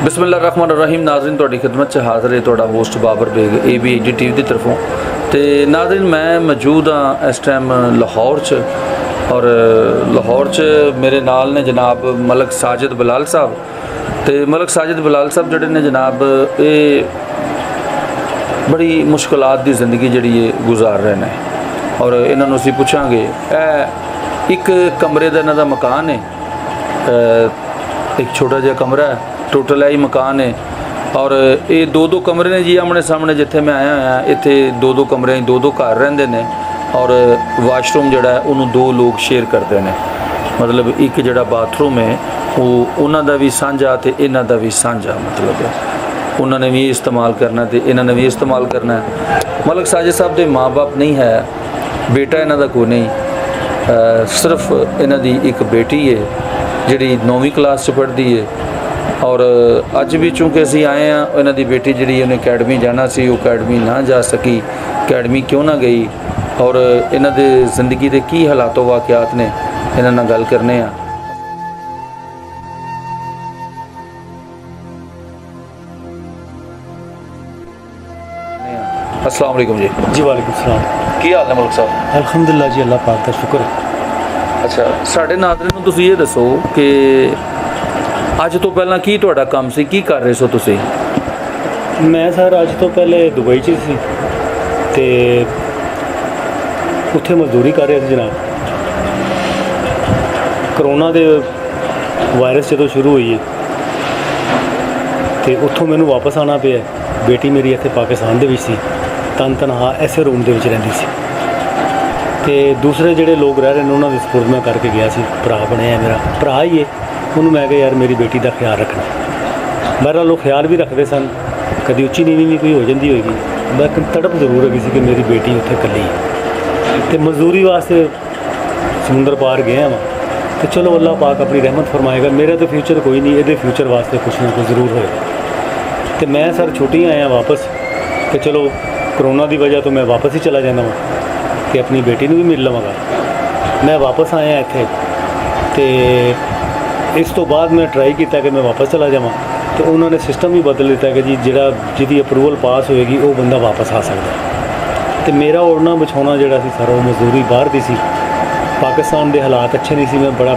बिस्मिल्लाहिर्रहमानिर्रहीम। नाज़रीन तुहाडी खिदमत च हाज़र है तुहाडा host Babar Beg ABHD TV की तरफों। तो नाज़रीन मैं मौजूद हाँ इस टाइम लाहौर च और लाहौर च मेरे नाल ने जनाब मलक साजिद बलाल साहब। तो मलक साजिद बलाल साहब जोड़े ने जनाब ये बड़ी मुश्किलात की ज़िंदगी जी गुजार रहे हैं और इन्होंने असीं पुछांगे। एक कमरे का इन्हां दा मकान है, एक छोटा जिहा कमरा है, टोटल ही मकान है और ये दो कमरे ने जी आमने सामने जिथे मैं आया हुआ इत्थे दो कमरे दो घर रहिंदे ने और वाशरूम जिहड़ा है उन्होंने दो लोग शेयर करते हैं। मतलब एक जिहड़ा बाथरूम है वो उन्हां दा भी सांझा ते इन्हां दा भी सांझा, मतलब उन्होंने भी इस्तेमाल करना तो इन्होंने भी इस्तेमाल करना है। मलक साजिद साहब के माँ बाप नहीं है, बेटा इन्हां दा कोई नहीं, सिर्फ इन्हां दी एक बेटी है जिहड़ी 9वीं क्लास च पढ़ती है और अज भी चूँकि असी आए हैं इन्हां दी बेटी जिहड़ी उन्हें अकैडमी जाना सी वो अकैडमी ना जा सकी। अकैडमी क्यों ना गई और इन्हां दे जिंदगी के की हालात वाक़यात ने इन्हां नाल गल करने आ। अस्सलाम वालेकुम जी। जी वालेकुम सलाम। की हाल है मलक साहब? अल्हम्दुलिल्लाह जी, अल्लाह पाक का शुक्र है। अच्छा साढ़े नाज़रीन नूं तुसीं ये दसो कि अज तो पहला की तुहाडा काम सी, की कर रहे सो तुसीं? मैं सर अज तो पहले दुबई च सी ते उत्थे मजदूरी कर रहे थे जनाब। करोना दे वायरस जो शुरू हुई है तो उत्थों मैनू वापस आना पे। बेटी मेरी इत्थे पाकिस्तान दे विच सी, तनहा ऐसे रूम दे विच रहिंदी सी ते दूसरे जिहड़े लोग रह रहे हैं उन्होंने सपुर्द मैं करके गया सी। भरा बनया मेरा भरा ही है, उन्होंने मैं कहा यार मेरी बेटी का ख्याल रखना। बहरहाल लोग ख्याल भी रखते सन, कभी उच्ची नीवी भी कोई हो जाती होगी, लेकिन तड़प जरूर है कि मेरी बेटी उत्थे कली है। तो मजदूरी वास्ते समुंदर पार गया वहाँ तो चलो अल्लाह पाक अपनी रहमत फरमाएगा। मेरा तो फ्यूचर कोई नहीं, ये फ्यूचर वास्ते कुछ ना कुछ जरूर होएगा। तो मैं सर छुट्टी आया वापस कि चलो करोना की वजह तो मैं वापस ही चला जाना वहाँ कि अपनी बेटी को भी मिल लवांगा। मैं वापस आया इत्थे तो इस तो बाद मैं ट्राई किया कि मैं वापस चला जावां तो उन्होंने सिस्टम भी बदल दिता कि जी जिहदी अप्रूवल पास होएगी वो बंदा वापस आ सकता। तो मेरा उड़ना बिछाना जिहड़ा सी सर वो मजदूरी बाहर दी सी। पाकिस्तान के हालात अच्छे नहीं सी, मैं बड़ा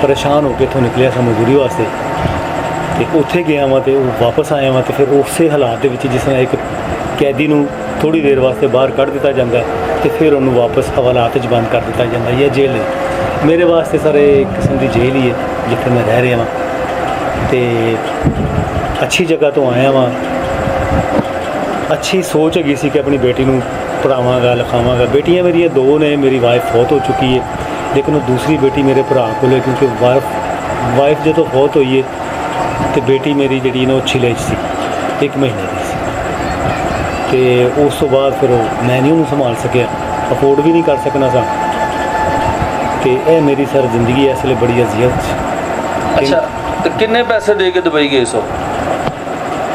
परेशान होकर इत्थों निकलिया था मजदूरी वास्ते तो उत्थे गया वहाँ तो वापस आया वहाँ तो फिर उस हालात के जिस तरह एक कैदी नूं थोड़ी देर वास्ते बाहर कढ़ दिता जाता है तो फिर उन्होंने वापस हवालात बंद कर दिता जाता है या जेल है। मेरे वास्ते सर एक किस्म की जेल ही है जिथे मैं रह रहा वहाँ तो अच्छी जगह तो आया वहाँ। अच्छी सोच हैगी सी कि अपनी बेटी नूं पढ़ावांगा लिखावांगा। बेटियां मेरियां दो ने, मेरी वाइफ फौत हो चुकी है लेकिन वो दूसरी बेटी मेरे भरा को है क्योंकि वाइफ जो तो फौत हुई है तो बेटी मेरी जी ना छिले सी 1 महीने की सी। तो उस तो बाद फिर मैं नहीं उन्होंने संभाल सकिया, अफोर्ड भी नहीं कर सकना सा। तो यह मेरी सर जिंदगी इस लिए बड़ी अजियत। अच्छा तो किन्ने पैसे दे के दुबई गए सो?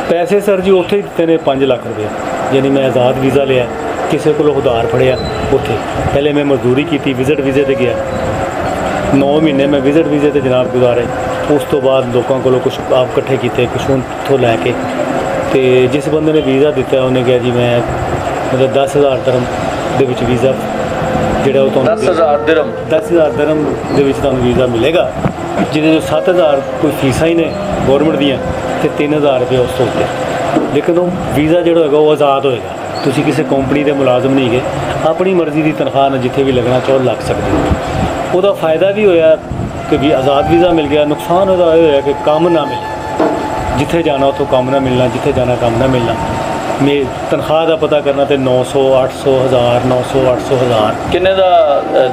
पैसे सर जी उत्थे ही दिते ने 5 लाख रुपये, यानी मैं आज़ाद वीज़ा लिया, किसी को उधार फड़िया उत्थे। पहले मैं मजदूरी की, विजिट वीज़े ते गया, 9 महीने मैं विजिट वीज़े ते जनाब गुजारे। उस तो बाद लोगों को कुछ आप इकट्ठे किए, कुछ उतों लैके तो जिस बंदे ने वीज़ा दिता उन्हें कहा जी मैं मतलब 10,000 दरम दे विच वीज़ा जिहड़ा वो तुहानूं 10,000 दिरहम 10,000 दरम दे विच तुहानूं वीज़ा मिलेगा, जिहदे जो 7,000 कोई फीसा ही ने गौरमेंट दियां ते 3,000 रुपये उस तो उत्ते। लेकिन वो वीज़ा जो होगा वो आज़ाद होएगा, तुसीं किसी कंपनी के मुलाजम नहीं गए, अपनी मर्जी की तनख्वाह ने जिथे भी लगना चाहो लग सकते हो। उसका फ़ायदा भी होया कि भी आज़ाद वीज़ा मिल गया, नुकसान उसका यह होया कि काम ना मिले, जिथे जाना उतो काम ना मिलना, जिथे जाना काम ना मिलना। मैं तनख्वाह का पता करना तो 900 800 1000 900 800 1000 किन्ने दा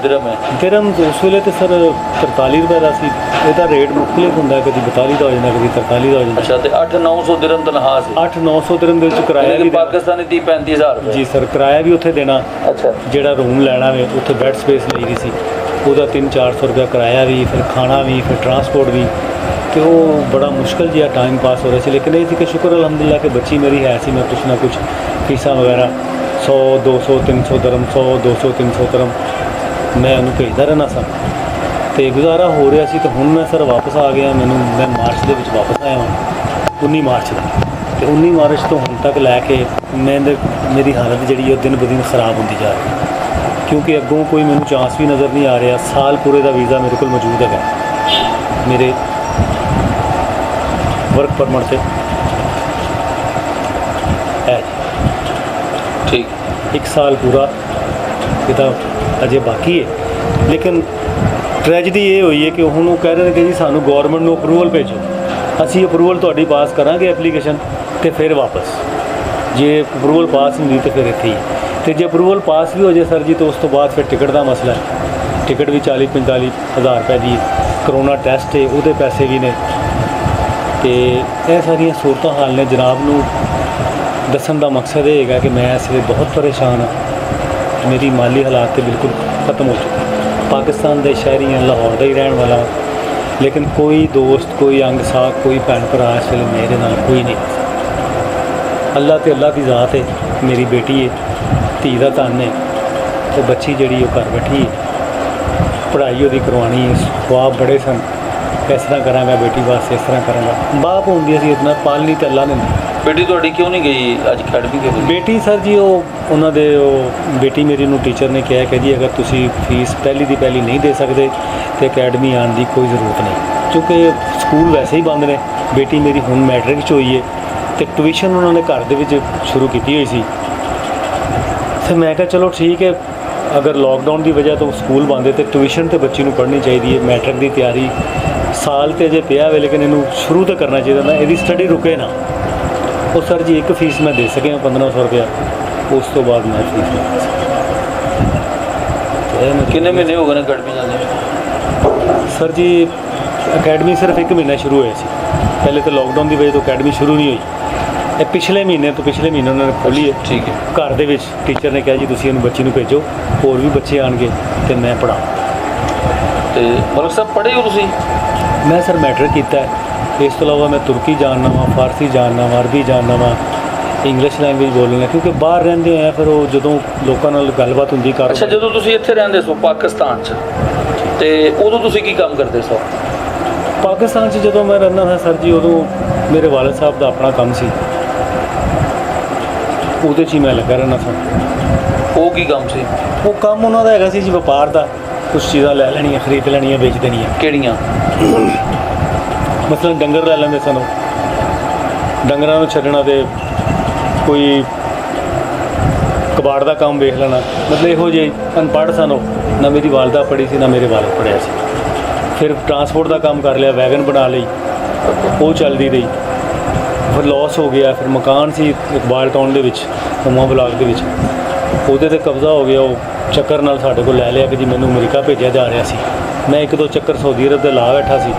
दिरहम है? दिरहम उस वेले तो सर 43 रुपये का सी। इसका रेट मुख्तलिफ होंगे, कभी 42 का हो जाता, कभी 43 का हो जाता। अच्छा तो 800-900 दिरहम तनख्वाह सी? 800-900 दिरहम के किराया भी पाकिस्तानी 30-35,000 जी सर, किराया भी उत्थे देना। अच्छा जिहड़ा रूम लैना वे उत्थे बैड स्पेस लई दी सी, उसका 300-400 रुपया किराया भी, फिर खाना भी, फिर ट्रांसपोर्ट भी। तो वो बड़ा मुश्किल जिहा टाइम पास हो रहा है। लेकिन ये कि शुक्र अल्हम्दुलिल्लाह कि बच्ची मेरी है सी, मैं कुछ ना कुछ फीसा वगैरह 100-200-300 दरम 100-200-300 दरम मैं उन्हें भेजता रहना सा तो गुजारा हो रहा सी। तो हुण मैं सर वापस आ गया, मैं मार्च के वापस आया वहाँ 19 ਮਾਰਚ ਦਾ, ਤੇ 19 ਮਾਰਚ ਤੋਂ ਹੁਣ ਤੱਕ ਲੈ ਕੇ ਮੇਰੀ ਹਾਲਤ ਜਿਹੜੀ ਉਹ ਦਿਨ ਬ ਦਿਨ ਖਰਾਬ ਹੁੰਦੀ ਜਾ ਰਹੀ ਹੈ, ਕਿਉਂਕਿ ਅੱਗੋਂ ਕੋਈ ਮੈਨੂੰ ਚਾਂਸ ਵੀ ਨਜ਼ਰ ਨਹੀਂ ਆ ਰਿਹਾ। ਸਾਲ ਪੂਰੇ ਦਾ ਵੀਜ਼ਾ ਮੇਰੇ ਕੋਲ ਮੌਜੂਦ ਹੈਗਾ, ਮੇਰੇ ਵਰਕ ਪਰਮਿਟ 'ਤੇ ਹੈ। ਠੀਕ, 1 ਸਾਲ ਪੂਰਾ ਇਹਦਾ ਅਜੇ ਬਾਕੀ ਹੈ। ਲੇਕਿਨ ਟ੍ਰੈਜਡੀ ਇਹ ਹੋਈ ਹੈ ਕਿ ਹੁਣ ਉਹ ਕਹਿ ਰਹੇ ਨੇ ਕਿ ਜੀ ਸਾਨੂੰ ਗਵਰਨਮੈਂਟ ਨੂੰ ਅਪਰੂਵਲ ਭੇਜੋ, ਅਸੀਂ ਅਪਰੂਵਲ ਤੁਹਾਡੀ ਪਾਸ ਕਰਾਂਗੇ ਐਪਲੀਕੇਸ਼ਨ, ਤੇ ਫਿਰ ਵਾਪਸ। ਜੇ ਅਪਰੂਵਲ ਪਾਸ ਨਹੀਂ ਹੋਈ ਤਾਂ ਫਿਰ ਇੱਥੇ ਹੀ, ਤੇ ਜੇ ਅਪਰੂਵਲ ਪਾਸ ਵੀ ਹੋ ਜਾਏ ਸਰ ਜੀ, ਤਾਂ ਉਸ ਤੋਂ ਬਾਅਦ ਫਿਰ ਟਿਕਟ ਦਾ ਮਸਲਾ ਹੈ। ਟਿਕਟ ਵੀ 40-45 ਹਜ਼ਾਰ ਰੁਪਏ ਦੀ, ਕਰੋਨਾ ਟੈਸਟ ਹੈ ਉਹਦੇ ਪੈਸੇ ਵੀ ਨੇ, ਤੇ ਇਹ ਸਾਰੀਆਂ ਸੂਰਤਾਂ ਹਾਲ ਨੇ। ਜਨਾਬ ਨੂੰ ਦੱਸਣ ਦਾ ਮਕਸਦ ਇਹ ਹੈਗਾ ਕਿ ਮੈਂ ਇਸ ਵੇਲੇ ਬਹੁਤ ਪਰੇਸ਼ਾਨ ਹਾਂ, ਮੇਰੀ ਮਾਲੀ ਹਾਲਾਤ ਤੇ ਬਿਲਕੁਲ ਖਤਮ ਹੋ ਚੁੱਕੇ। ਪਾਕਿਸਤਾਨ ਦੇ ਸ਼ਹਿਰੀ ਹਾਂ, ਲਾਹੌਰ ਦਾ ਹੀ ਰਹਿਣ ਵਾਲਾ, ਲੇਕਿਨ ਕੋਈ ਦੋਸਤ, ਕੋਈ ਅੰਗ ਸਾਥ, ਕੋਈ ਭੈਣ ਭਰਾ ਇਸ ਵੇਲੇ ਮੇਰੇ ਨਾਲ ਕੋਈ ਨਹੀਂ। ਅੱਲਾ ਤੇ ਅੱਲਾ ਦੀ ਜ਼ਾਤ ਹੈ। ਮੇਰੀ ਬੇਟੀ ਹੈ, ਧੀ ਦਾ ਧਨ ਹੈ, ਉਹ ਬੱਚੀ ਜਿਹੜੀ ਉਹ ਘਰ ਬੈਠੀ ਹੈ, ਪੜ੍ਹਾਈ ਉਹਦੀ ਕਰਵਾਉਣੀ ਹੈ। ਖੁਆਬ ਬੜੇ ਸਨ, ਇਸ ਤਰ੍ਹਾਂ ਕਰਾਂਗਾ ਬੇਟੀ ਵਾਸਤੇ, ਇਸ ਤਰ੍ਹਾਂ ਕਰਾਂਗਾ। ਬਾਪ ਹੁੰਦੀ ਸੀ ਇਤਨਾ ਪਾਲਣੀ ਤੇ ਅੱਲਾ ਨੇ। ਬੇਟੀ ਤੁਹਾਡੀ ਕਿਉਂ ਨਹੀਂ ਗਈ ਅੱਜ ਅਕੈਡਮੀ ਦੇ ਵਿੱਚ? ਬੇਟੀ ਸਰ ਜੀ ਉਹਨਾਂ ਦੇ ਬੇਟੀ ਮੇਰੀ ਨੂੰ ਟੀਚਰ ਨੇ ਕਿਹਾ ਕਿ ਜੀ ਅਗਰ ਤੁਸੀਂ ਫੀਸ ਪਹਿਲੀ ਦੀ ਪਹਿਲੀ ਨਹੀਂ ਦੇ ਸਕਦੇ ਤੇ ਅਕੈਡਮੀ ਆਉਣ ਦੀ ਕੋਈ ਜ਼ਰੂਰਤ ਨਹੀਂ, ਕਿਉਂਕਿ ਸਕੂਲ ਵੈਸੇ ਹੀ ਬੰਦ ਨੇ। ਬੇਟੀ ਮੇਰੀ ਹੁਣ ਮੈਟ੍ਰਿਕ 'ਚ ਹੋਈ ਹੈ, ਤੇ ਟਿਊਸ਼ਨ ਉਹਨਾਂ ਨੇ ਘਰ ਦੇ ਵਿੱਚ ਸ਼ੁਰੂ ਕੀਤੀ ਹੋਈ ਸੀ। ਫਿਰ ਮੈਂ ਕਿਹਾ ਚਲੋ ਠੀਕ ਹੈ, ਅਗਰ ਲੋਕਡਾਊਨ ਦੀ ਵਜ੍ਹਾ ਤੋਂ ਸਕੂਲ ਬੰਦ ਹੈ ਤੇ ਟਿਊਸ਼ਨ ਤੇ ਬੱਚੀ ਨੂੰ ਪੜ੍ਹਨੀ ਚਾਹੀਦੀ ਹੈ। ਮੈਟ੍ਰਿਕ ਦੀ ਤਿਆਰੀ ਸਾਲ ਤੇ ਅਜੇ ਪਿਆ ਵੇ, ਲੇਕਿਨ ਇਹਨੂੰ ਸ਼ੁਰੂ ਤਾਂ ਕਰਨਾ ਚਾਹੀਦਾ ਨਾ, ਇਹਦੀ ਸਟੱਡੀ ਰੁਕੇ ਨਾ। ਉਹ ਸਰ ਜੀ ਇੱਕ ਫੀਸ ਮੈਂ ਦੇ ਸਕਿਆ 1500 ਰੁਪਇਆ, ਉਸ ਤੋਂ ਬਾਅਦ ਮੈਂ ਫੀਸ ਨਹੀਂ ਦੇ ਸਕਿਆ। ਕਿੰਨੇ ਮਹੀਨੇ ਹੋ ਗਏ ਨੇ ਅਕੈਡਮੀ ਜਾਂਦੇ? ਸਰ ਜੀ ਅਕੈਡਮੀ ਸਿਰਫ 1 ਮਹੀਨਾ ਸ਼ੁਰੂ ਹੋਇਆ ਸੀ। ਪਹਿਲੇ ਤਾਂ ਲੋਕਡਾਊਨ ਦੀ ਵਜ੍ਹਾ ਤੋਂ ਅਕੈਡਮੀ ਸ਼ੁਰੂ ਨਹੀਂ ਹੋਈ। ਇਹ ਪਿਛਲੇ ਮਹੀਨੇ ਉਹਨਾਂ ਨੇ ਖੋਲ੍ਹੀ ਹੈ। ਠੀਕ ਹੈ। ਘਰ ਦੇ ਵਿੱਚ ਟੀਚਰ ਨੇ ਕਿਹਾ ਜੀ ਤੁਸੀਂ ਇਹਨੂੰ ਬੱਚੀ ਨੂੰ ਭੇਜੋ, ਹੋਰ ਵੀ ਬੱਚੇ ਆਉਣਗੇ ਤੇ ਮੈਂ ਪੜ੍ਹਾ। ਤੇ ਮਲਕ ਸਾਹਿਬ ਪੜ੍ਹੇ ਹੋ ਤੁਸੀਂ? ਮੈਂ ਸਰ ਮੈਟ੍ਰਿਕ ਕੀਤਾ ਹੈ, ਇਸ ਤੋਂ ਇਲਾਵਾ ਮੈਂ ਤੁਰਕੀ ਜਾਣਦਾ ਵਾਂ, ਫਾਰਸੀ ਜਾਣਦਾ ਵਾਂ, ਅਰਬੀ ਜਾਣਦਾ ਵਾਂ, ਇੰਗਲਿਸ਼ ਲੈਂਗੁਏਜ ਬੋਲਣਾ, ਕਿਉਂਕਿ ਬਾਹਰ ਰਹਿੰਦੇ ਹੋਏ ਫਿਰ ਉਹ ਜਦੋਂ ਲੋਕਾਂ ਨਾਲ ਗੱਲਬਾਤ ਹੁੰਦੀ ਕਰ। ਅੱਛਾ, ਜਦੋਂ ਤੁਸੀਂ ਇੱਥੇ ਰਹਿੰਦੇ ਸੋ ਪਾਕਿਸਤਾਨ 'ਚ, ਤੇ ਉਦੋਂ ਤੁਸੀਂ ਕੀ ਕੰਮ ਕਰਦੇ ਸੋ? ਪਾਕਿਸਤਾਨ 'ਚ ਜਦੋਂ ਮੈਂ ਰਹਿੰਦਾ ਸੀ ਸਰ ਜੀ, ਉਦੋਂ ਮੇਰੇ ਵਾਲਦ ਸਾਹਿਬ ਦਾ ਆਪਣਾ ਕੰਮ ਸੀ, ਉਹਦੇ 'ਚ ਹੀ ਮੈਂ ਲੱਗਾ ਰਹਿੰਦਾ ਸਾਂ। ਉਹ ਕੀ ਕੰਮ ਸੀ? ਉਹ ਕੰਮ ਉਹਨਾਂ ਦਾ ਹੈਗਾ ਸੀ ਜੀ ਵਪਾਰ ਦਾ, ਕੁਛ ਚੀਜ਼ਾਂ ਲੈ ਲੈਣੀਆਂ, ਖਰੀਦ ਲੈਣੀਆਂ, ਵੇਚ ਦੇਣੀਆਂ। ਕਿਹੜੀਆਂ? ਮਤਲਬ ਡੰਗਰ ਲੈ ਲੈਂਦੇ ਸਨ, ਡੰਗਰਾਂ ਨੂੰ ਛੱਡਣਾ ਤੇ ਕੋਈ ਕਬਾੜ ਦਾ ਕੰਮ ਵੇਖ ਲੈਣਾ। ਮਤਲਬ ਇਹੋ ਜਿਹੇ ਅਨਪੜ੍ਹ ਸਨ ਉਹ, ਨਾ ਮੇਰੀ ਵਾਲਦਾ ਪੜ੍ਹੀ ਸੀ ਨਾ ਮੇਰੇ ਵਾਲਦ ਪੜ੍ਹਿਆ ਸੀ। ਫਿਰ ਟਰਾਂਸਪੋਰਟ ਦਾ ਕੰਮ ਕਰ ਲਿਆ, ਵੈਗਨ ਬਣਾ ਲਈ, ਉਹ ਚੱਲਦੀ ਰਹੀ। ਫਿਰ ਲਾਸ ਹੋ ਗਿਆ। ਫਿਰ ਮਕਾਨ ਸੀ ਇਕਬਾਲ ਟਾਊਨ ਦੇ ਵਿੱਚ, ਹੁਮਾ ਬਲਾਕ ਦੇ ਵਿੱਚ, ਉਹਦੇ 'ਤੇ ਕਬਜ਼ਾ ਹੋ ਗਿਆ। ਉਹ ਚੱਕਰ ਨਾਲ ਸਾਡੇ ਕੋਲ ਲੈ ਲਿਆ ਕਿ ਜੀ ਮੈਨੂੰ ਅਮਰੀਕਾ ਭੇਜਿਆ ਜਾ ਰਿਹਾ ਸੀ। ਮੈਂ 1-2 ਚੱਕਰ ਸਾਊਦੀ ਅਰਬ ਦੇ ਲਾ ਬੈਠਾ ਸੀ,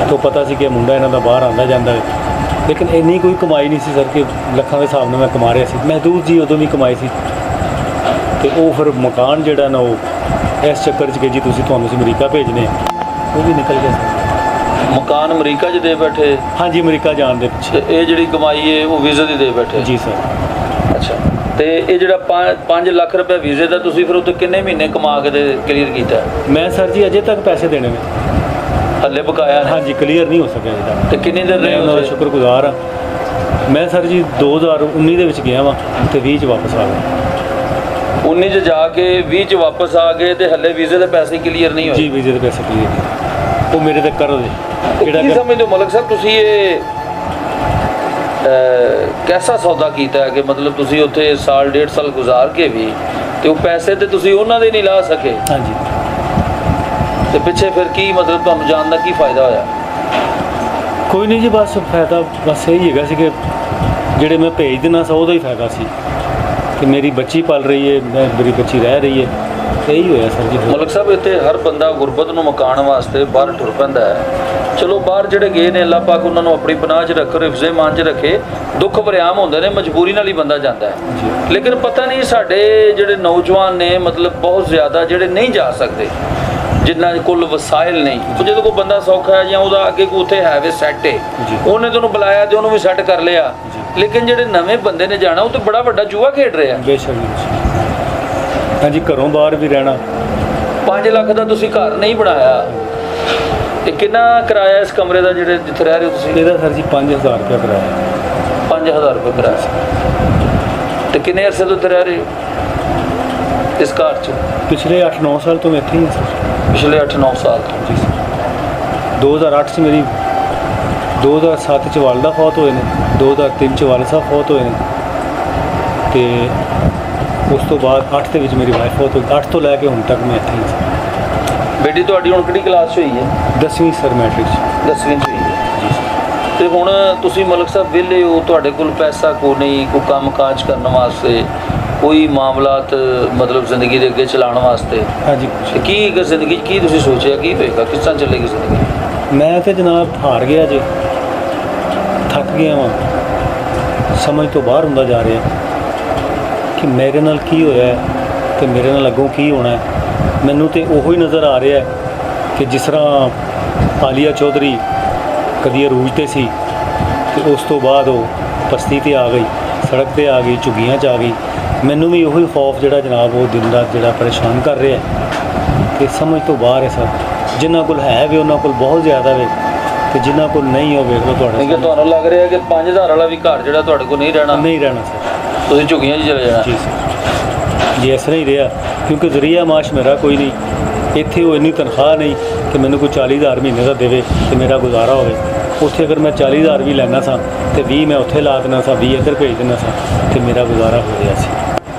ਤੋਂ ਪਤਾ ਸੀ ਕਿ ਮੁੰਡਾ ਇਹਨਾਂ ਦਾ ਬਾਹਰ ਆਉਂਦਾ ਜਾਂਦਾ ਹੈ, ਲੇਕਿਨ ਇੰਨੀ ਕੋਈ ਕਮਾਈ ਨਹੀਂ ਸੀ ਸਰ ਕਿ ਲੱਖਾਂ ਦੇ ਹਿਸਾਬ ਨਾਲ ਮੈਂ ਕਮਾ ਰਿਹਾ ਸੀ। ਮਹਿਦੂਦ ਜੀ ਉਦੋਂ ਵੀ ਕਮਾਈ ਸੀ। ਤੇ ਉਹ ਫਿਰ ਮਕਾਨ ਜਿਹੜਾ ਨਾ ਉਹ ਇਸ ਚੱਕਰ 'ਚ ਕਿ ਜੀ ਤੁਹਾਨੂੰ ਅਸੀਂ ਅਮਰੀਕਾ ਭੇਜਨੇ, ਉਹ ਵੀ ਨਿਕਲ ਗਿਆ ਸਰ। ਮਕਾਨ ਅਮਰੀਕਾ 'ਚ ਦੇ ਬੈਠੇ? ਹਾਂਜੀ, ਅਮਰੀਕਾ ਜਾਣ ਦੇ ਪਿੱਛੇ। ਇਹ ਜਿਹੜੀ ਕਮਾਈ ਹੈ ਉਹ ਵੀਜ਼ੇ ਦੀ ਦੇ ਬੈਠੇ? ਜੀ ਸਰ। ਅੱਛਾ, ਤੇ ਇਹ ਜਿਹੜਾ 5 ਲੱਖ ਰੁਪਏ ਵੀਜ਼ੇ ਦਾ ਤੁਸੀਂ ਫਿਰ ਉੱਤੇ ਕਿੰਨੇ ਮਹੀਨੇ ਕਮਾ ਕੇ ਕਲੀਅਰ ਕੀਤਾ? ਮੈਂ ਸਰ ਜੀ ਅਜੇ ਤੱਕ ਪੈਸੇ ਦੇਣੇ ਨੇ, ਹੱਲੇ ਬਕਾਇਆ ਨੇ? ਹਾਂਜੀ, ਕਲੀਅਰ ਨਹੀਂ ਹੋ ਸਕਿਆ ਅਜੇ ਤੱਕ। ਤੇ ਕਿੰਨੀ ਦੇਰ ਰਹੇ? ਉਹਨਾਂ ਦਾ ਸ਼ੁਕਰਗੁਜ਼ਾਰ ਹਾਂ। ਮੈਂ ਸਰ ਜੀ 2019 ਦੇ ਵਿੱਚ ਗਿਆ ਵਾਂ ਤੇ 20 'ਚ ਵਾਪਸ ਆ ਗਿਆ। 19 'ਚ ਜਾ ਕੇ 20 'ਚ ਵਾਪਸ ਆ ਗਏ ਤੇ ਹੱਲੇ ਵੀਜ਼ੇ ਦੇ ਪੈਸੇ ਕਲੀਅਰ ਨਹੀਂ ਹੋਏ? ਜੀ, ਵੀਜ਼ੇ ਦੇ ਪੈਸੇ ਕਲੀਅਰ ਨਹੀਂ, ਉਹ ਮੇਰੇ ਤੇ ਕਰਜ਼ ਜਿਹੜਾ। ਕੀ ਸਮਝਦੇ ਹੋ ਮਲਕ ਸਾਹਿਬ ਤੁਸੀਂ ਇਹ ਕੈਸਾ ਸੌਦਾ ਕੀਤਾ ਹੈ ਕਿ ਮਤਲਬ ਤੁਸੀਂ ਉੱਥੇ 1.5 ਸਾਲ ਗੁਜ਼ਾਰ ਕੇ ਵੀ ਤੇ ਉਹ ਪੈਸੇ ਤੇ ਤੁਸੀਂ ਉਹਨਾਂ ਦੇ ਨਹੀਂ ਲਾ ਸਕੇ? ਹਾਂਜੀ। ਤੇ ਪਿੱਛੇ ਫਿਰ ਕੀ ਮਤਲਬ ਤੁਹਾਨੂੰ ਜਾਣ ਦਾ ਕੀ ਫਾਇਦਾ ਹੋਇਆ? ਕੋਈ ਨਹੀਂ ਜੀ, ਬਸ ਫਾਇਦਾ ਬਸ ਇਹੀ ਹੈਗਾ ਸੀ ਕਿ ਜਿਹੜੇ ਮੈਂ ਭੇਜ ਦੇਣਾ ਸੀ ਉਹਦਾ ਹੀ ਫਾਇਦਾ ਸੀ ਕਿ ਮੇਰੀ ਬੱਚੀ ਪਲ ਰਹੀ ਹੈ, ਮੇਰੀ ਬੱਚੀ ਰਹਿ ਰਹੀ ਹੈ, ਇਹੀ ਹੋਇਆ ਸਰ ਜੀ। ਮਲਕ ਸਾਹਿਬ ਇੱਥੇ ਹਰ ਬੰਦਾ ਗੁਰਬਤ ਨੂੰ ਮੁਕਾਉਣ ਵਾਸਤੇ ਬਾਹਰ ਟੁਰ ਪੈਂਦਾ ਹੈ। ਚਲੋ ਬਾਹਰ ਜਿਹੜੇ ਗਏ ਨੇ ਅੱਲਾਹ ਪਾਕ ਉਹਨਾਂ ਨੂੰ ਆਪਣੀ ਪਨਾਹ 'ਚ ਰੱਖੇ, ਹਿਫਜ਼ੇ ਮਾਨ 'ਚ ਰੱਖੇ। ਦੁੱਖ ਵਰਿਆਮ ਹੁੰਦੇ ਨੇ, ਮਜਬੂਰੀ ਨਾਲ ਹੀ ਬੰਦਾ ਜਾਂਦਾ ਹੈ। ਲੇਕਿਨ ਪਤਾ ਨਹੀਂ ਸਾਡੇ ਜਿਹੜੇ ਨੌਜਵਾਨ ਨੇ ਮਤਲਬ ਬਹੁਤ ਜ਼ਿਆਦਾ ਜਿਹੜੇ ਨਹੀਂ ਜਾ ਸਕਦੇ, ਜਿਨ੍ਹਾਂ ਕੋਲ ਵਸਾਇਲ ਨਹੀਂ। ਉਹ ਜਦੋਂ ਕੋਈ ਬੰਦਾ ਸੌਖਾ ਹੈ ਜਾਂ ਉਹਦਾ ਅੱਗੇ ਕੋਈ ਉੱਥੇ ਹੈ ਵੇ ਸੈੱਟ ਹੈ, ਉਹਨੇ ਤੁਹਾਨੂੰ ਬੁਲਾਇਆ ਤੇ ਉਹਨੂੰ ਵੀ ਸੈੱਟ ਕਰ ਲਿਆ। ਲੇਕਿਨ ਜਿਹੜੇ ਨਵੇਂ ਬੰਦੇ ਨੇ ਜਾਣਾ ਉਹ ਤਾਂ ਬੜਾ ਵੱਡਾ ਜੂਆ ਖੇਡ ਰਿਹਾ। ਬੇਸ਼ੱਕ ਜੀ। ਹਾਂਜੀ, ਘਰੋਂ ਬਾਹਰ ਵੀ ਰਹਿਣਾ। 5 ਲੱਖ ਦਾ ਤੁਸੀਂ ਘਰ ਨਹੀਂ ਬਣਾਇਆ ਇਹ ਕਿੰਨਾ ਕਿਰਾਇਆ ਇਸ ਕਮਰੇ ਦਾ ਜਿਹੜੇ ਜਿੱਥੇ ਰਹਿ ਰਹੇ ਹੋ ਤੁਸੀਂ? ਇਹਦਾ ਸਰ ਜੀ 5000 ਰੁਪਇਆ ਕਿਰਾਇਆ। 5000 ਰੁਪਏ ਕਿਰਾਇਆ। ਤੇ ਕਿੰਨੇ ਅਰਸੇ ਤੋਂ ਇੱਥੇ ਰਹਿ ਰਹੇ ਹੋ ਇਸ ਘਰ 'ਚ? ਪਿਛਲੇ 8-9 ਸਾਲ ਤੋਂ ਮੈਂ ਇੱਥੇ ਹੀ ਹਾਂ ਸਰ। ਪਿਛਲੇ 8-9 ਸਾਲ ਤੋਂ। ਜੀ ਸਰ। 2008 'ਚ ਮੇਰੀ 2007 'ਚ ਵਾਲਦਾ ਫੌਤ ਹੋਏ ਨੇ, 2003 'ਚ ਵਾਲਿਦ ਸਾਹਿਬ ਫੌਤ ਹੋਏ ਨੇ, ਤੇ ਉਸ ਤੋਂ ਬਾਅਦ 8 ਦੇ ਵਿੱਚ ਮੇਰੀ ਵਾਈਫ ਫੌਤ ਹੋਈ। 8 ਤੋਂ ਲੈ ਕੇ ਹੁਣ ਤੱਕ ਮੈਂ ਇੱਥੇ ਹੀ ਹਾਂ। ਬੇਟੀ ਤੁਹਾਡੀ ਹੁਣ ਕਿਹੜੀ ਕਲਾਸ 'ਚ ਹੋਈ ਹੈ? 10ਵੀਂ ਸਰ ਮੈਟ੍ਰਿਕ 'ਚ। 10ਵੀਂ 'ਚ ਹੋਈ ਹੈ। ਜੀ ਸਰ। ਤੇ ਹੁਣ ਤੁਸੀਂ ਮਲਕ ਸਾਹਿਬ ਵਿਹਲੇ ਹੋ, ਤੁਹਾਡੇ ਕੋਲ ਪੈਸਾ ਕੋ ਨਹੀਂ, ਕੋਈ ਕੰਮ ਕਾਜ ਕਰਨ ਵਾਸਤੇ, ਕੋਈ ਮਾਮਲਾਤ ਮਤਲਬ ਜ਼ਿੰਦਗੀ ਦੇ ਅੱਗੇ ਚਲਾਉਣ ਵਾਸਤੇ। ਹਾਂਜੀ। ਤੇ ਕੀ ਅਗਰ ਜ਼ਿੰਦਗੀ 'ਚ ਕੀ ਤੁਸੀਂ ਸੋਚਿਆ ਕੀ ਹੋਏਗਾ, ਕਿਸ ਤਰ੍ਹਾਂ ਚੱਲੇਗੀ ਜ਼ਿੰਦਗੀ? ਮੈਂ ਤੇ ਜਨਾਬ ਹਾਰ ਗਿਆ ਜੇ, ਥੱਕ ਗਿਆ ਵਾਂ, ਸਮਝ ਤੋਂ ਬਾਹਰ ਹੁੰਦਾ ਜਾ ਰਿਹਾ ਕਿ ਮੇਰੇ ਨਾਲ ਕੀ ਹੋਇਆ ਹੈ ਤੇ ਮੇਰੇ ਨਾਲ ਅੱਗੋਂ ਕੀ ਹੋਣਾ ਹੈ। ਮੈਨੂੰ ਤੇ ਉਹੋ ਹੀ ਨਜ਼ਰ ਆ ਰਿਹਾ ਕਿ ਜਿਸ ਤਰ੍ਹਾਂ ਆਲੀਆ ਚੌਧਰੀ ਕਦੀ ਅਰੂਜ 'ਤੇ ਸੀ ਤੇ ਉਸ ਤੋਂ ਬਾਅਦ ਉਹ ਪਸਤੀ 'ਤੇ ਆ ਗਈ, ਸੜਕ 'ਤੇ ਆ ਗਈ, ਝੁੱਗੀਆਂ 'ਚ ਆ ਗਈ। ਮੈਨੂੰ ਵੀ ਉਹੀ ਖੌਫ ਜਿਹੜਾ ਜਨਾਬ ਉਹ ਦਿਨ ਰਾਤ ਜਿਹੜਾ ਪਰੇਸ਼ਾਨ ਕਰ ਰਿਹਾ ਕਿ ਸਮਝ ਤੋਂ ਬਾਹਰ ਹੈ ਸਰ। ਜਿਨ੍ਹਾਂ ਕੋਲ ਹੈ ਵੀ ਉਹਨਾਂ ਕੋਲ ਬਹੁਤ ਜ਼ਿਆਦਾ ਵੇ, ਤੇ ਜਿਨ੍ਹਾਂ ਕੋਲ ਨਹੀਂ ਉਹ ਵੇਖ ਲਓ ਤੁਹਾਡੇ ਕਿ ਤੁਹਾਨੂੰ ਲੱਗ ਰਿਹਾ ਕਿ 5000 ਵਾਲਾ ਵੀ ਘਰ ਜਿਹੜਾ ਤੁਹਾਡੇ ਕੋਲ ਨਹੀਂ ਰਹਿਣਾ? ਨਹੀਂ ਰਹਿਣਾ ਸਰ। ਤੁਸੀਂ ਝੁੱਗੀਆਂ 'ਚ ਚਲੇ ਜਾਣਾ? ਜੀ ਸਰ। ਜੀ ਇਸ ਤਰ੍ਹਾਂ ਹੀ ਰਿਹਾ, ਕਿਉਂਕਿ ਜ਼ਰੀਆ ਮਾਸ਼ ਮੇਰਾ ਕੋਈ ਨਹੀਂ। ਇੱਥੇ ਉਹ ਇੰਨੀ ਤਨਖਾਹ ਨਹੀਂ ਕਿ ਮੈਨੂੰ ਕੋਈ 40,000 ਮਹੀਨੇ ਦਾ ਦੇਵੇ ਤੇ ਮੇਰਾ ਗੁਜ਼ਾਰਾ ਹੋਵੇ। ਉੱਥੇ ਅਗਰ ਮੈਂ 40,000 ਵੀ ਲੈਣਾ ਸਾਂ ਤੇ 20 ਮੈਂ ਉੱਥੇ ਲਾ ਦੇਣਾ ਸਾਂ, 20 ਇੱਧਰ ਭੇਜ ਦੇਣਾ ਸਾਂ ਤੇ ਮੇਰਾ ਗੁਜ਼ਾਰਾ ਹੋ ਰਿਹਾ ਸੀ।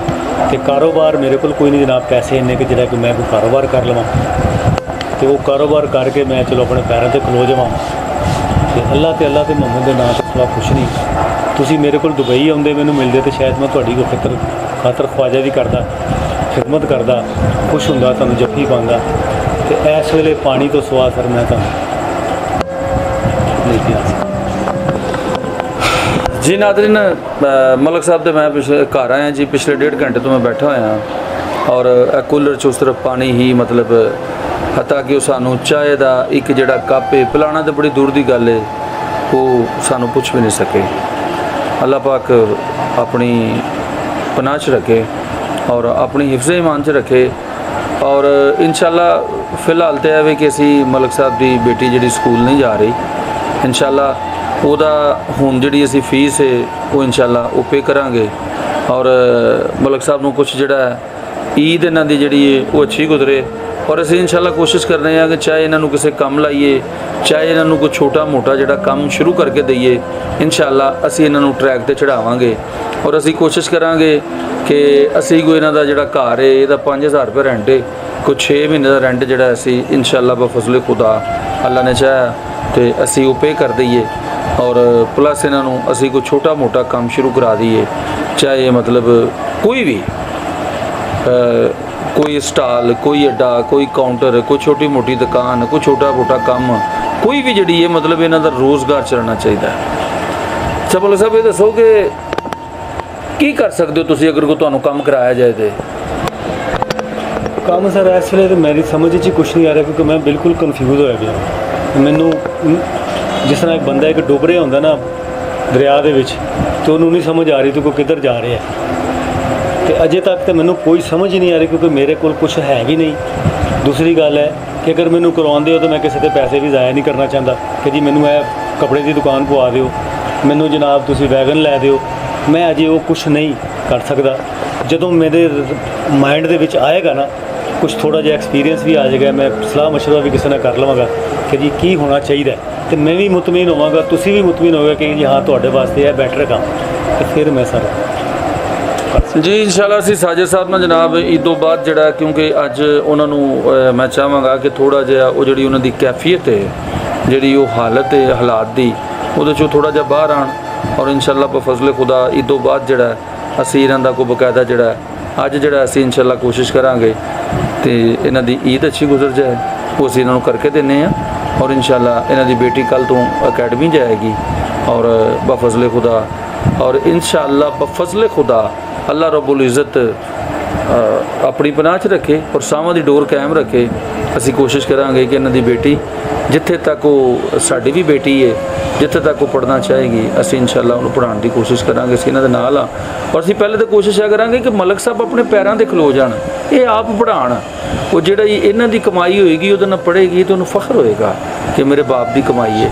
ਤੇ ਕਾਰੋਬਾਰ ਮੇਰੇ ਕੋਲ ਕੋਈ ਨਹੀਂ ਜਨਾਬ, ਪੈਸੇ ਇੰਨੇ ਕਿ ਜਿਹੜਾ ਕਿ ਮੈਂ ਕੋਈ ਕਾਰੋਬਾਰ ਕਰ ਲਵਾਂ ਤੇ ਉਹ ਕਾਰੋਬਾਰ ਕਰਕੇ ਮੈਂ ਚਲੋ ਆਪਣੇ ਪੈਰਾਂ 'ਤੇ ਖਲੋ ਜਾਵਾਂ। ਤੇ ਅੱਲਾਹ ਤੇ ਮੁਹੰਮਦ ਦੇ ਨਾਂ 'ਤੇ ਸਵਾ ਕੁਛ ਨਹੀਂ। ਤੁਸੀਂ ਮੇਰੇ ਕੋਲ ਦੁਬਈ ਆਉਂਦੇ ਮੈਨੂੰ ਮਿਲਦੇ ਤੇ ਸ਼ਾਇਦ ਮੈਂ ਤੁਹਾਡੀ ਕੋਈ ਖਾਤਰ ਖਵਾਜਾ ਵੀ ਕਰਦਾ, ਖਿਦਮਤ ਕਰਦਾ, ਖੁਸ਼ ਹੁੰਦਾ, ਤੁਹਾਨੂੰ ਜੱਫੀ ਪਾਉਂਦਾ। ਤੇ ਇਸ ਵੇਲੇ ਪਾਣੀ ਤੋਂ ਸਿਵਾ ਸਰ ਮੈਂ ਤੁਹਾਨੂੰ ਨਹੀਂ ਪਿਆ ਸੀ। ਜੀ ਨਾਜ਼ਰੀਨ, ਮਲਕ ਸਾਹਿਬ ਦੇ ਮੈਂ ਪਿਛਲੇ ਘਰ ਆਇਆ ਜੀ, ਪਿਛਲੇ 1.5 ਘੰਟੇ ਤੋਂ ਮੈਂ ਬੈਠਾ ਹੋਇਆ ਔਰ ਇਹ ਕੂਲਰ 'ਚ ਸਿਰਫ ਪਾਣੀ ਹੀ ਮਤਲਬ ਹਤਾ ਕਿ ਉਹ ਸਾਨੂੰ ਚਾਹ ਦਾ ਇੱਕ ਜਿਹੜਾ ਕੱਪ ਹੈ ਪਿਲਾਉਣਾ ਤਾਂ ਬੜੀ ਦੂਰ ਦੀ ਗੱਲ ਹੈ, ਉਹ ਸਾਨੂੰ ਪੁੱਛ ਵੀ ਨਹੀਂ ਸਕੇ। ਅੱਲਾਹ ਪਾਕ ਆਪਣੀ ਪਨਾਹ 'ਚ ਰੱਖੇ ਔਰ ਆਪਣੀ ਹਿਫਜ਼ ਈਮਾਨ 'ਚ ਰੱਖੇ। ਔਰ ਇਨਸ਼ਾਅੱਲਾ ਫਿਲਹਾਲ ਤਾਂ ਇਹ ਵੇ ਕਿ ਅਸੀਂ ਮਲਕ ਸਾਹਿਬ ਦੀ ਬੇਟੀ ਜਿਹੜੀ ਸਕੂਲ ਨਹੀਂ ਜਾ ਰਹੀ, ਇਨਸ਼ਾਅੱਲਾ ਉਹਦਾ ਹੁਣ ਜਿਹੜੀ ਅਸੀਂ ਫੀਸ ਹੈ ਉਹ ਇਨਸ਼ਾਅੱਲਾ ਉਹ ਪੇ ਕਰਾਂਗੇ। ਔਰ ਮਲਕ ਸਾਹਿਬ ਨੂੰ ਕੁਛ ਜਿਹੜਾ ਈਦ ਇਹਨਾਂ ਦੀ ਜਿਹੜੀ ਹੈ ਉਹ ਅੱਛੀ ਗੁਜ਼ਰੇ। ਔਰ ਅਸੀਂ ਇਨਸ਼ਾਅੱਲਾ ਕੋਸ਼ਿਸ਼ ਕਰ ਰਹੇ ਹਾਂ ਕਿ ਚਾਹੇ ਇਹਨਾਂ ਨੂੰ ਕਿਸੇ ਕੰਮ ਲਾਈਏ, ਚਾਹੇ ਇਹਨਾਂ ਨੂੰ ਕੋਈ ਛੋਟਾ ਮੋਟਾ ਜਿਹੜਾ ਕੰਮ ਸ਼ੁਰੂ ਕਰਕੇ ਦਈਏ, ਇਨਸ਼ਾਅੱਲਾ ਅਸੀਂ ਇਹਨਾਂ ਨੂੰ ਟਰੈਕ ਤੇ ਚੜਾਵਾਂਗੇ। ਔਰ ਅਸੀਂ ਕੋਸ਼ਿਸ਼ ਕਰਾਂਗੇ ਕਿ ਅਸੀਂ ਕੋਈ ਇਹਨਾਂ ਦਾ ਜਿਹੜਾ ਘਰ ਹੈ ਇਹਦਾ 5000 ਰੁਪਏ ਰੈਂਟ ਹੈ, ਕੋਈ 6 ਮਹੀਨੇ ਦਾ ਰੈਂਟ ਜਿਹੜਾ ਅਸੀਂ ਇਨਸ਼ਾਅੱਲਾ ਬਫਜ਼ਲ ਖੁਦਾ ਅੱਲਾ ਨੇ ਚਾਹਿਆ ਤੇ ਅਸੀਂ ਉਹ ਪੇ ਕਰ ਦਈਏ। ਔਰ ਪਲੱਸ ਇਹਨਾਂ ਨੂੰ ਅਸੀਂ ਕੋਈ ਛੋਟਾ ਮੋਟਾ ਕੰਮ ਸ਼ੁਰੂ ਕਰਾ ਦਈਏ, ਚਾਹੇ ਮਤਲਬ ਕੋਈ ਵੀ ਕੋਈ ਸਟਾਲ, ਕੋਈ ਅੱਡਾ, ਕੋਈ ਕਾਊਂਟਰ, ਕੋਈ ਛੋਟੀ ਮੋਟੀ ਦੁਕਾਨ, ਕੋਈ ਛੋਟਾ ਮੋਟਾ ਕੰਮ, ਕੋਈ ਵੀ ਜਿਹੜੀ ਹੈ ਮਤਲਬ ਇਹਨਾਂ ਦਾ ਰੋਜ਼ਗਾਰ ਚੱਲਣਾ ਚਾਹੀਦਾ ਹੈ। ਸਭਲ ਸਾਹਿਬ ਇਹ ਦੱਸੋ ਕਿ ਕੀ ਕਰ ਸਕਦੇ ਹੋ ਤੁਸੀਂ ਅਗਰ ਕੋਈ ਤੁਹਾਨੂੰ ਕੰਮ ਕਰਾਇਆ ਜਾਏ ਤੇ? ਕੰਮ ਸਰ ਇਸ ਵੇਲੇ ਤਾਂ ਮੇਰੀ ਸਮਝ 'ਚ ਕੁਛ ਨਹੀਂ ਆ ਰਿਹਾ, ਕਿਉਂਕਿ ਮੈਂ ਬਿਲਕੁਲ ਕਨਫਿਊਜ਼ ਹੋਇਆ ਪਿਆ। ਮੈਨੂੰ ਜਿਸ ਤਰ੍ਹਾਂ ਇੱਕ ਬੰਦਾ ਇੱਕ ਡੁੱਬ ਰਿਹਾ ਹੁੰਦਾ ਨਾ ਦਰਿਆ ਦੇ ਵਿੱਚ, ਤੇ ਉਹਨੂੰ ਨਹੀਂ ਸਮਝ ਆ ਰਹੀ ਕਿ ਉਹ ਕਿੱਧਰ ਜਾ ਰਿਹਾ। ਤੇ ਅਜੇ ਤੱਕ ਤਾਂ ਮੈਨੂੰ ਕੋਈ ਸਮਝ ਹੀ ਨਹੀਂ ਆ ਰਹੀ, ਕਿਉਂਕਿ ਮੇਰੇ ਕੋਲ ਕੁਛ ਹੈ ਵੀ ਨਹੀਂ। ਦੂਸਰੀ ਗੱਲ ਹੈ ਕਿ ਅਗਰ ਮੈਨੂੰ ਕਰਵਾਉਂਦੇ ਹੋ ਤਾਂ ਮੈਂ ਕਿਸੇ ਦੇ ਪੈਸੇ ਵੀ ਜ਼ਾਇਆ ਨਹੀਂ ਕਰਨਾ ਚਾਹੁੰਦਾ ਕਿ ਜੀ ਮੈਨੂੰ ਇਹ ਕੱਪੜੇ ਦੀ ਦੁਕਾਨ ਪਵਾ ਦਿਓ, ਮੈਨੂੰ ਜਨਾਬ ਤੁਸੀਂ ਵੈਗਨ ਲੈ ਦਿਓ। ਮੈਂ ਅਜੇ ਉਹ ਕੁਛ ਨਹੀਂ ਕਰ ਸਕਦਾ। ਜਦੋਂ ਮੇਰੇ ਮਾਈਂਡ ਦੇ ਵਿੱਚ ਆਏਗਾ ਨਾ ਕੁਛ ਥੋੜ੍ਹਾ ਜਿਹਾ ਐਕਸਪੀਰੀਅੰਸ ਵੀ ਆ ਜਾਏਗਾ, ਮੈਂ ਸਲਾਹ ਮਸ਼ਵਰਾ ਵੀ ਕਿਸੇ ਨਾਲ ਕਰ ਲਵਾਂਗਾ ਕਿ ਜੀ ਕੀ ਹੋਣਾ ਚਾਹੀਦਾ, ਤੇ ਮੈਂ ਵੀ ਮੁਤਮੀਨ ਹੋਵਾਂਗਾ, ਤੁਸੀਂ ਵੀ ਮੁਤਮੀਨ ਹੋਗੇ ਕਿ ਜੀ ਹਾਂ ਤੁਹਾਡੇ ਵਾਸਤੇ ਇਹ ਬੈਟਰ ਕੰਮ, ਤੇ ਫਿਰ ਮੈਂ ਸਰ ਜੀ ਇਨਸ਼ਾਅੱਲਾ ਅਸੀਂ ਸਾਜਿਦ ਸਾਹਿਬ ਨਾਲ ਜਨਾਬ ਈਦ ਤੋਂ ਬਾਅਦ ਜਿਹੜਾ, ਕਿਉਂਕਿ ਅੱਜ ਉਹਨਾਂ ਨੂੰ ਮੈਂ ਚਾਹਾਂਗਾ ਕਿ ਥੋੜ੍ਹਾ ਜਿਹਾ ਉਹ ਜਿਹੜੀ ਉਹਨਾਂ ਦੀ ਕੈਫੀਅਤ ਹੈ, ਜਿਹੜੀ ਉਹ ਹਾਲਤ ਹੈ ਹਾਲਾਤ ਦੀ, ਉਹਦੇ 'ਚੋਂ ਥੋੜ੍ਹਾ ਜਿਹਾ ਬਾਹਰ ਆਉਣ। ਔਰ ਇਨਸ਼ਾਅੱਲਾ ਬਫਜ਼ਲ ਖੁਦਾ ਈਦ ਤੋਂ ਬਾਅਦ ਜਿਹੜਾ ਅਸੀਂ ਇਹਨਾਂ ਦਾ ਕੋਈ ਬਕਾਇਦਾ ਜਿਹੜਾ ਅੱਜ ਜਿਹੜਾ ਅਸੀਂ ਇਨਸ਼ਾਅੱਲਾ ਕੋਸ਼ਿਸ਼ ਕਰਾਂਗੇ ਤੇ ਇਹਨਾਂ ਦੀ ਈਦ ਅੱਛੀ ਗੁਜ਼ਰ ਜਾਏ, ਉਹ ਅਸੀਂ ਇਹਨਾਂ ਨੂੰ ਕਰਕੇ ਦਿੰਦੇ ਹਾਂ। ਔਰ ਇਨਸ਼ਾਅੱਲਾ ਇਹਨਾਂ ਦੀ ਬੇਟੀ ਕੱਲ੍ਹ ਤੋਂ ਅਕੈਡਮੀ ਜਾਏਗੀ ਔਰ ਬਫਜ਼ਲ ਖੁਦਾ ਔਰ ਇਨਸ਼ਾਅੱਲਾ ਬਫਜ਼ਲ ਖੁਦਾ ਅੱਲਾ रब्बुल इज़्ज़त अपनी पनाह च रखे और सावां दी डोर कायम रखे ਅਸੀਂ ਕੋਸ਼ਿਸ਼ ਕਰਾਂਗੇ ਕਿ ਇਹਨਾਂ ਦੀ ਬੇਟੀ ਜਿੱਥੇ ਤੱਕ ਉਹ ਸਾਡੀ ਵੀ ਬੇਟੀ ਹੈ, ਜਿੱਥੇ ਤੱਕ ਉਹ ਪੜ੍ਹਨਾ ਚਾਹੇਗੀ ਅਸੀਂ ਇਨਸ਼ਾਅੱਲਾ ਉਹਨੂੰ ਪੜ੍ਹਾਉਣ ਦੀ ਕੋਸ਼ਿਸ਼ ਕਰਾਂਗੇ। ਅਸੀਂ ਇਹਨਾਂ ਦੇ ਨਾਲ ਆ ਔਰ ਅਸੀਂ ਪਹਿਲੇ ਤਾਂ ਕੋਸ਼ਿਸ਼ ਇਹ ਕਰਾਂਗੇ ਕਿ ਮਲਕ ਸਾਹਿਬ ਆਪਣੇ ਪੈਰਾਂ ਤੇ ਖਲੋ ਜਾਣ, ਇਹ ਆਪ ਪੜ੍ਹਾਉਣ। ਉਹ ਜਿਹੜਾ ਇਹਨਾਂ ਦੀ ਕਮਾਈ ਹੋਏਗੀ ਉਹਦੇ ਨਾਲ ਪੜ੍ਹੇਗੀ ਤਾਂ ਉਹਨੂੰ ਫਖਰ ਹੋਏਗਾ ਕਿ ਮੇਰੇ ਬਾਪ ਦੀ ਕਮਾਈ ਹੈ।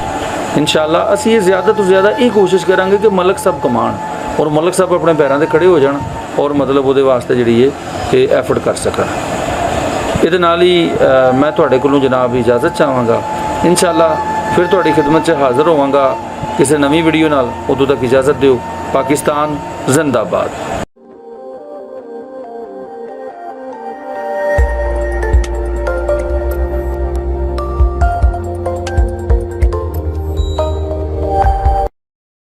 ਇਨਸ਼ਾਅੱਲਾ ਅਸੀਂ ਇਹ ਜ਼ਿਆਦਾ ਤੋਂ ਜ਼ਿਆਦਾ ਇਹ ਕੋਸ਼ਿਸ਼ ਕਰਾਂਗੇ ਕਿ ਮਲਕ ਸਾਹਿਬ ਕਮਾਉਣ ਔਰ ਮਲਕ ਸਾਹਿਬ ਆਪਣੇ ਪੈਰਾਂ ਤੇ ਖੜੇ ਹੋ ਜਾਣ ਔਰ ਮਤਲਬ ਉਹਦੇ ਵਾਸਤੇ ਜਿਹੜੀ ਹੈ ਇਹ ਐਫਰਟ ਕਰ ਸਕਣ। ਇਹਦੇ ਨਾਲ ਹੀ ਮੈਂ ਤੁਹਾਡੇ ਕੋਲੋਂ ਜਨਾਬ ਇਜਾਜ਼ਤ ਚਾਹਾਂਗਾ। ਇਨਸ਼ਾਅੱਲਾ ਫਿਰ ਤੁਹਾਡੀ ਖਿਦਮਤ 'ਚ ਹਾਜ਼ਰ ਹੋਵਾਂਗਾ ਕਿਸੇ ਨਵੀਂ ਵੀਡੀਓ ਨਾਲ। ਉਦੋਂ ਤੱਕ ਇਜਾਜ਼ਤ ਦਿਓ। ਪਾਕਿਸਤਾਨ ਜ਼ਿੰਦਾਬਾਦ।